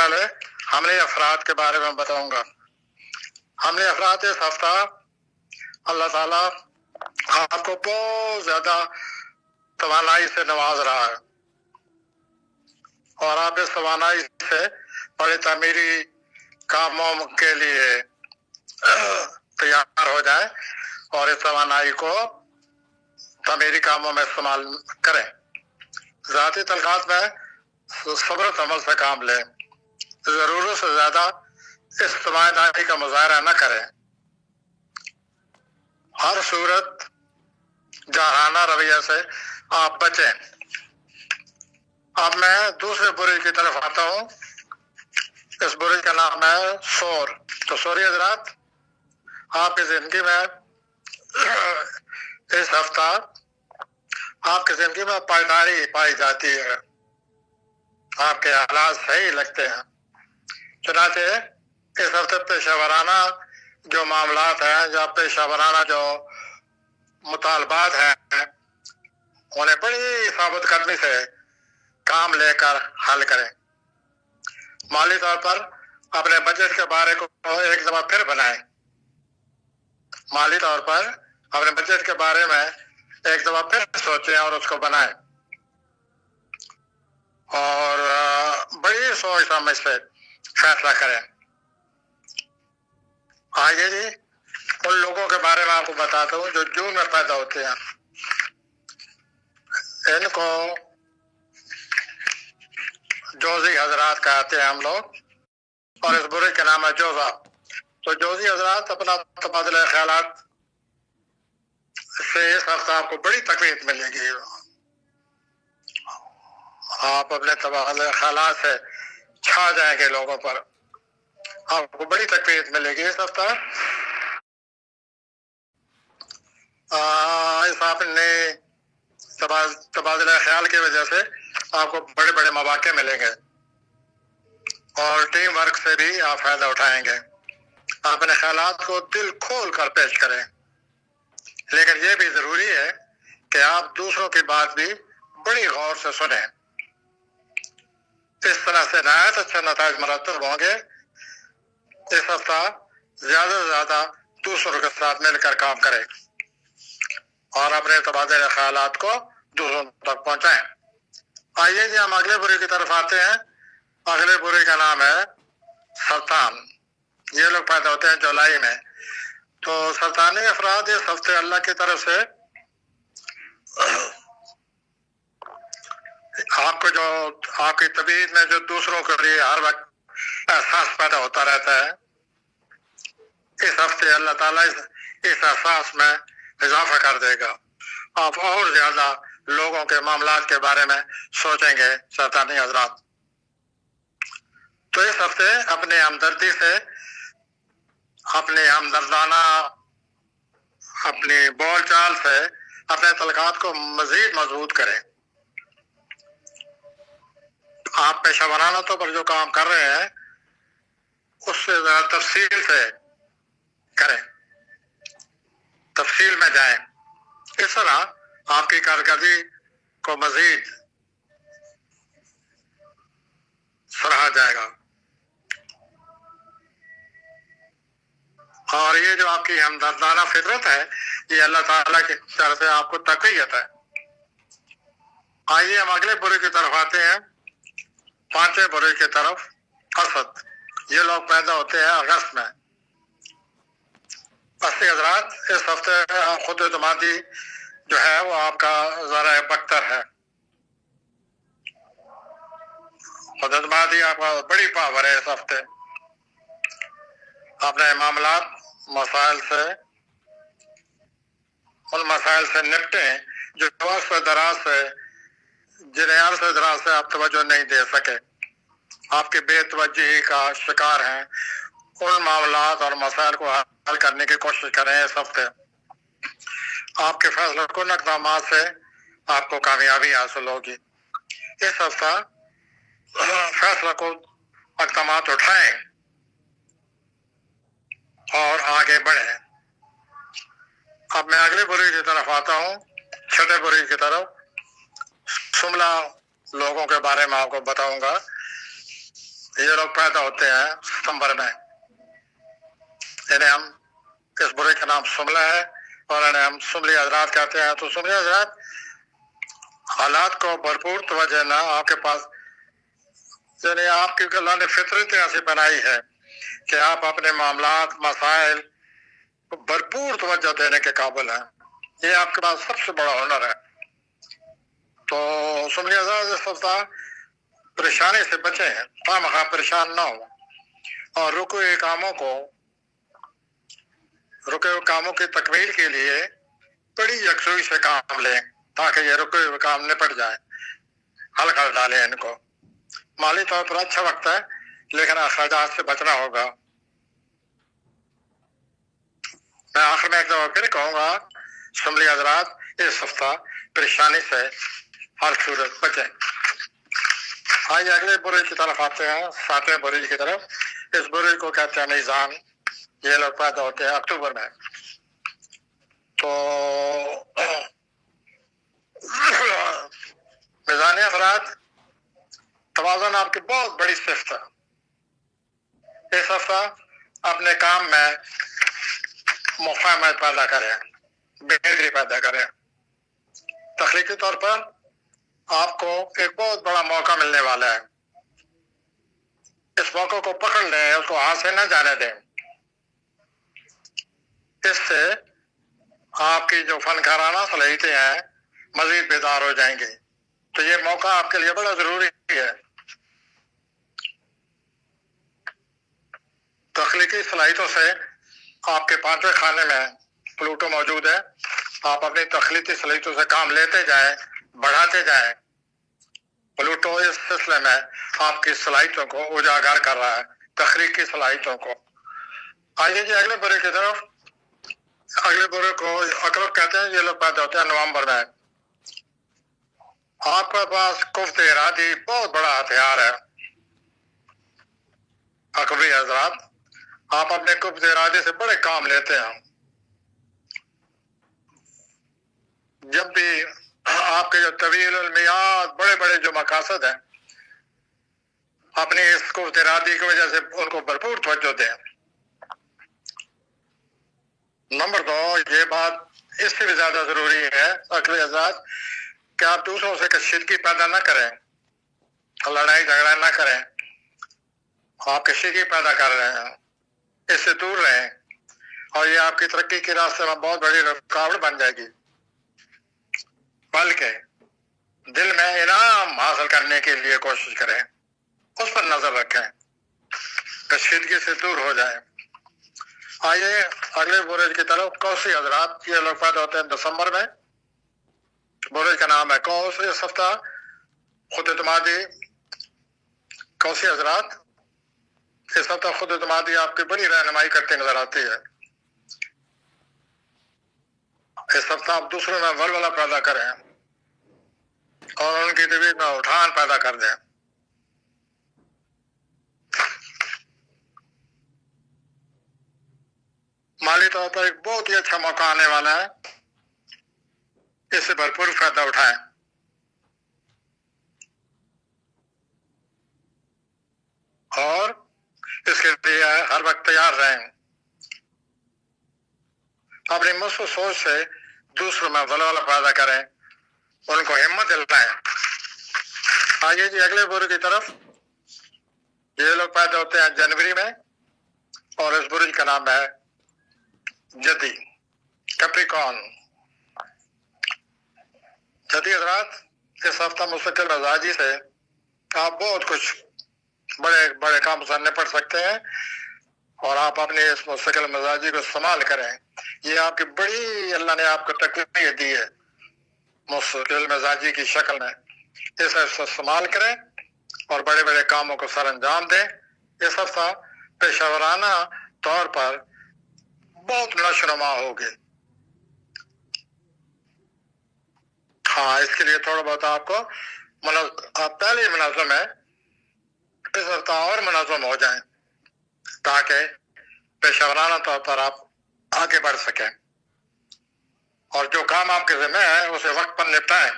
پہلے حملے افراد کے بارے میں بتاؤں گا۔ حملے افراد اس ہفتہ اللہ تعالیٰ آپ کو بہت زیادہ توانائی سے نواز رہا ہے، اور آپ اس توانائی سے بڑے تعمیری کاموں کے لیے تیار ہو جائیں اور اس توانائی کو تعمیری کاموں میں استعمال کریں۔ ذاتی تنخواہ میں صبر و تحمل سے کام لیں، ضرورت سے زیادہ استماعی کا مظاہرہ نہ کریں، ہر صورت جارحانہ رویہ سے آپ بچیں۔ اب میں دوسرے برے کی طرف آتا ہوں۔ اس برے کا نام ہے سور۔ تو سوری حضرات، آپ کی زندگی میں اس ہفتہ آپ کی زندگی میں پائیداری پائی جاتی ہے، آپ کے حالات صحیح لگتے ہیں۔ چنانچہ اس ہفتے پیشہ ورانہ جو معاملات ہیں یا پیشہ ورانہ جو مطالبات ہیں، انہیں بڑی ثابت قدمی سے کام لے کر حل کریں۔ مالی طور پر اپنے بجٹ کے بارے کو ایک دفعہ پھر بنائیں۔ مالی طور پر اپنے بجٹ کے بارے میں ایک دفعہ پھر سوچیں اور اس کو بنائیں، اور بڑی سوچ سمجھ سے فیصلہ کریں۔ آئیے جی ان لوگوں کے بارے میں آپ کو بتاتا ہوں جو جون میں پیدا ہوتے ہیں۔ ان کو جوزی حضرات کہتے ہیں ہم لوگ، اور اس برے کا نام ہے جوزا۔ تو جوزی حضرات اپنا تبادلہ خیالات سے اس ہفتہ آپ کو بڑی تکلیف ملے گی۔ آپ اپنے تبادلہ خیالات سے چھا جائیں گے لوگوں پر، آپ کو بڑی تکلیف ملے گی اس ہفتہ۔ اس آپ نے تبادلہ خیال کی وجہ سے آپ کو بڑے بڑے مواقع ملیں گے، اور ٹیم ورک سے بھی آپ فائدہ اٹھائیں گے۔ اپنے خیالات کو دل کھول کر پیش کریں، لیکن یہ بھی ضروری ہے کہ آپ دوسروں کی بات بھی بڑی غور سے سنیں۔ اس طرح سے نہایت اچھے نتائج مرتب ہوں گے۔ اس ہفتہ زیادہ سے زیادہ دوسروں کے ساتھ مل کر کام کریں اور اپنے تبادلہ خیالات کو دوسروں تک پہنچائیں۔ آئیے جی ہم اگلے برے کی طرف آتے ہیں۔ اگلے برے کا نام ہے سرطان۔ یہ لوگ پیدا ہوتے ہیں جولائی میں۔ تو سرطانی افراد اس ہفتے اللہ کی طرف سے آپ کو جو آپ کی طبیعت میں جو دوسروں کے لیے ہر وقت احساس پیدا ہوتا رہتا ہے، اس ہفتے اللہ تعالیٰ اس احساس میں اضافہ کر دے گا۔ آپ اور زیادہ لوگوں کے معاملات کے بارے میں سوچیں گے سرطانی حضرات۔ تو اس ہفتے اپنے ہمدردی سے، اپنے ہمدردانہ اپنی بول چال سے اپنے تعلقات کو مزید مضبوط کریں۔ آپ پیشہ ورانہ طور پر جو کام کر رہے ہیں اس سے ذرا تفصیل سے کریں، تفصیل میں جائیں۔ اس طرح آپ کی کارکردگی کو مزید سراہا جائے گا، اور یہ جو آپ کی ہمدردانہ فطرت ہے، یہ اللہ تعالیٰ کی طرف سے آپ کو تقویت ہے۔ آئیے ہم اگلے برے کی طرف آتے ہیں، پانچویں برے کی طرف، اسد۔ یہ لوگ پیدا ہوتے ہیں اگست میں۔ اسی حضرات اس ہفتے خود اعتمادی جو ہے وہ آپ کا ذرائع بختر ہے۔ خود اعتمادی آپ کا بڑی پاور ہے اس ہفتے۔ اپنے معاملات مسائل سے، ان مسائل سے نپٹیں جو عرصہ دراز سے، جنہیں عرصہ دراز سے آپ توجہ نہیں دے سکے، آپ کی بے توجہی کا شکار ہیں۔ ان معاملات اور مسائل کو حل کرنے کی کوشش کریں اس ہفتے۔ آپ کے فیصلہ کن اقدامات سے آپ کو کامیابی حاصل ہوگی۔ اس ہفتہ فیصلہ کن اقدامات اٹھائیں اور آگے بڑھیں۔ اب میں اگلے برے کی طرف آتا ہوں، چھٹے برے کی طرف۔ شملہ لوگوں کے بارے میں آپ کو بتاؤں گا۔ ये लोग पैदा होते हैं सितंबर में। इन्हें हम, इस बुरे का नाम सुमला है और इन्हें हम सुमली हजरात कहते हैं। तो सुमली हजरात, हालात को भरपूर तवज्जो ना आपके पास, यानी आपकी अल्लाह ने फितरत ऐसी बनाई है कि आप अपने मामलात मसाइल को भरपूर तवज्जो देने के काबिल हैं। ये आपके पास सबसे बड़ा हुनर है। तो सुमली हजरात परेशानी से बचे हैं, खामखा परेशान ना हो, और रुके हुए कामों की तकमील के लिए बड़ी यकसुई से काम लें ताकि ये रुके हुए काम निपट जाए, हल कर डालें इनको। माली तौर पर अच्छा वक्त है, लेकिन अखराजात से बचना होगा। मैं आखिर में एक दफा फिर कहूंगा, सुमली हजरात इस हफ्ता परेशानी से हर सूरत बचें। आइए अगले बुरुज की तरफ आते हैं, 7वें बुरुज की तरफ। इस बुरुज को कहते हैं मीज़ान। ये लोग पैदा होते हैं अक्टूबर में। तो मीज़ान अफराद, तवाज़ुन आपकी बहुत बड़ी सिफ्त है। इस हफ्ता अपने काम में मुफाहमत पैदा करें, बेहतरी पैदा करें। तख्लीकी तौर पर आपको एक बहुत बड़ा मौका मिलने वाला है। इस मौके को पकड़ लें, उसको हाथ से न जाने दें। इससे आपकी जो फनकाराना सलाहियतें हैं मजीद बेदार हो जाएंगी। तो ये मौका आपके लिए बड़ा जरूरी है। तख्लीकी सलाहियतों से आपके 5वें खाने में प्लूटो मौजूद है। आप अपनी तख्लीकी सलाहियतों से काम लेते जाएं, बढ़ाते जाएं। प्लूटो इस सिलसिले में आपकी सलाहियतों को उजागर कर रहा है, तख्लीकी सलाहियतों को। आइए जी अगले बुरे की तरफ। अगले बुरे को अकरब कहते हैं। ये लोग पैदा होते हैं नवंबर में। आपके पास कुफ्त इरादी बहुत बड़ा हथियार है। अकबरी हजरात, आप अपने कुफ्त इरादे से बड़े काम लेते हैं। जब भी आपके जो तवील मियाद बड़े बड़े जो मकासद हैं, अपनी इस कुफ्त इरादी की वजह से उनको भरपूर तवज्जो दें। नंबर 2, ये बात इससे भी ज्यादा जरूरी है अकबरी हजरात कि आप दूसरों से कशीदगी पैदा न करें, लड़ाई झगड़ा न करें। आप कशीदगी पैदा कर रहे हैं, इससे दूर रहें, और ये आपकी तरक्की के रास्ते में बहुत बड़ी रुकावट बन जाएगी। बल्कि दिल में इनाम हासिल करने के लिए कोशिश करें, उस पर नजर रखें, कशीदगी से दूर हो जाए। आइए अगले बुरुज की तरफ। कौसी हजरात, ये लोग पैदा होते हैं दिसंबर में। बुरुज का नाम है कौस। इस हफ्ता खुद एतमादी, कौसी हजरात इस हफ्ता खुद एतमादी आपकी बड़ी रहनुमाई करते नजर आती है। इस हफ्ता आप दूसरों में वलवला पैदा करें और उनकी दिल में उठान पैदा कर दें। माली तौर पर एक बहुत ही अच्छा मौका आने वाला है, इससे भरपूर फायदा उठाएं। और इसके लिए हर वक्त तैयार रहें। अपनी मुस्बत सोच से दूसरों में वलवला पैदा करें, उनको हिम्मत दिलाएं। आइए जी अगले बुरुज की तरफ। ये लोग पैदा होते हैं जनवरी में और इस बुरुज का नाम है जदी, कैप्रिकॉर्न। जदी हजरात, इस हफ्ता मुस्तकिल मिजाजी से आप बहुत कुछ बड़े बड़े काम से निपट सकते हैं और आप अपने इस मुस्तकिल मिजाजी को इस्तेमाल करें। ये आपकी बड़ी अल्लाह ने आपको तकलीफ दी है मुस्तकिल मिजाजी की शक्ल में। इसे इस्तेमाल करें और बड़े बड़े कामों को सर अंजाम दें। इस हफ्ता पेशेवराना तौर पर बहुत नशोनुमा होगी। हाँ, इसके लिए थोड़ा बहुत आपको आप पहले ही मुनाज़म है, इस हफ्ता और मुनाज़म हो जाएं ताकि पेशेवराना तौर पर आप आगे बढ़ सकें और जो काम आपके ज़िम्मे है उसे वक्त पर निपटाएं।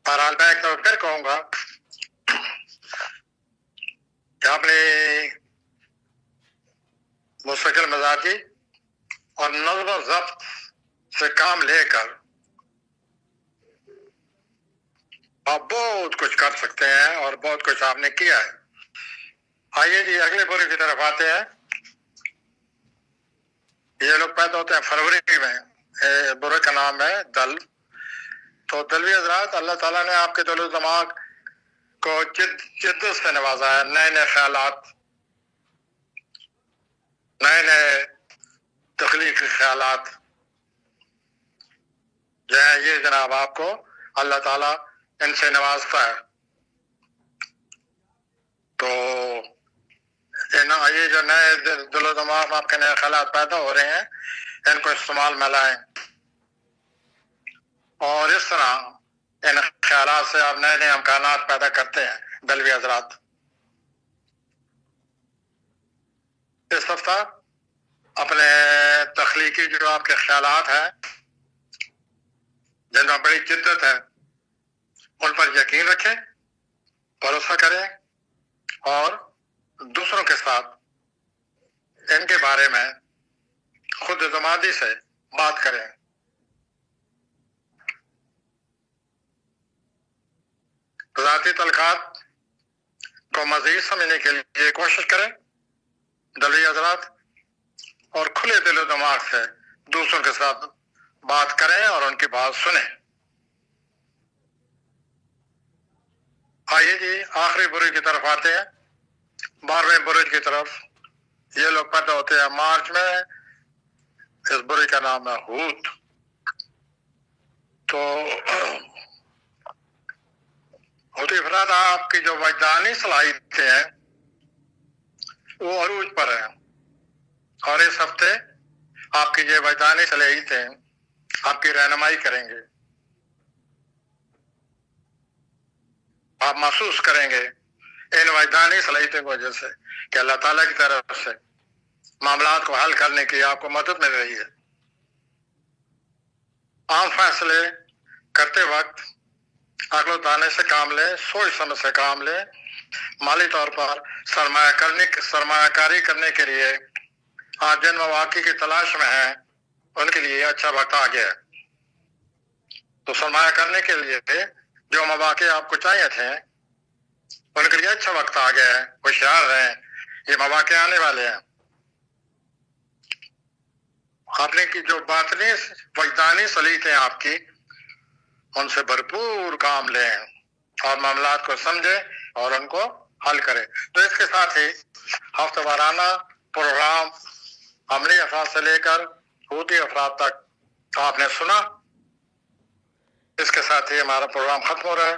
बहरहाल मैं एक तो फिर कहूँगा कि अपनी मुस्तकिल मिजाजी और नज़्म ज़ब्त से काम लेकर आप बहुत कुछ कर सकते हैं और बहुत कुछ आपने किया है। आइए जी अगले बुरे की तरफ आते हैं। ये लोग पैदा होते हैं फरवरी में। बुरे का नाम है दल। तो दलवी हजरात, अल्लाह ताला ने आपके दिल दिमाग को जिद्दत से नवाजा है। नए नए ख्यालात, नए नए तख्लीकी ख्यालात जो है ये जनाब आपको अल्लाह ताला इनसे नवाजता है। तो ये जो नए दिलो दिमाग आपके नए ख्यालात पैदा हो रहे हैं, इनको इस्तेमाल में लाएं और इस तरह इन ख्यालात से आप नए नए इम्कानात पैदा करते हैं। दलवी हजरात, इस हफ्ता अपने तख्लीकी जो आपके ख्यालात हैं जिनमें बड़ी जिद्दत है, उन पर यकीन रखें, भरोसा करें और दूसरों के साथ इनके बारे में खुद एतमादी से बात करें। ज़ाती तलकात को मज़ीद समझने के लिए कोशिश करें दलवी हजरात, और खुले दिल दिमाग से दूसरों के साथ बात करें और उनकी बात सुने। आइए जी आखिरी बुरुज की तरफ आते हैं। 12वें बुरुज की तरफ ये लोग पैदा होते हैं मार्च में। इस बुरुज का नाम है हूत। तो होती अफराद आपकी जो वजदानी सलाहियतें हैं वो अरूज पर है, और इस हफ्ते आपकी ये वजदानी सलाहियतें आपकी रहनुमाई करेंगे। आप महसूस करेंगे इन वजदानी सलाहियतों की वजह से कि अल्लाह ताला की तरफ से मामलात को हल करने की आपको मदद मिल रही है। आम फैसले करते वक्त अक्ल दाने से काम लें, सोच समझ से काम लें। माली तौर पर सरमायाकारी करने के लिए आप जिन मौके की तलाश में हैं उनके लिए अच्छा वक्त आ गया है। तो सरमाया करने के लिए जो मौके आपको चाहिए थे उनके लिए अच्छा वक्त आ गया है। होशियार रहें, ये मौके आने वाले हैं। आपने की जो बातनी वजदानी सलीकें आपकी, उनसे भरपूर काम लें और मामलात को समझें और उनको हल करें। तो इसके साथ ही हफ्तेवाराना प्रोग्राम अमली अफराद से लेकर हूती अफराद तक आपने सुना। इसके साथ ही हमारा प्रोग्राम खत्म हो रहा है।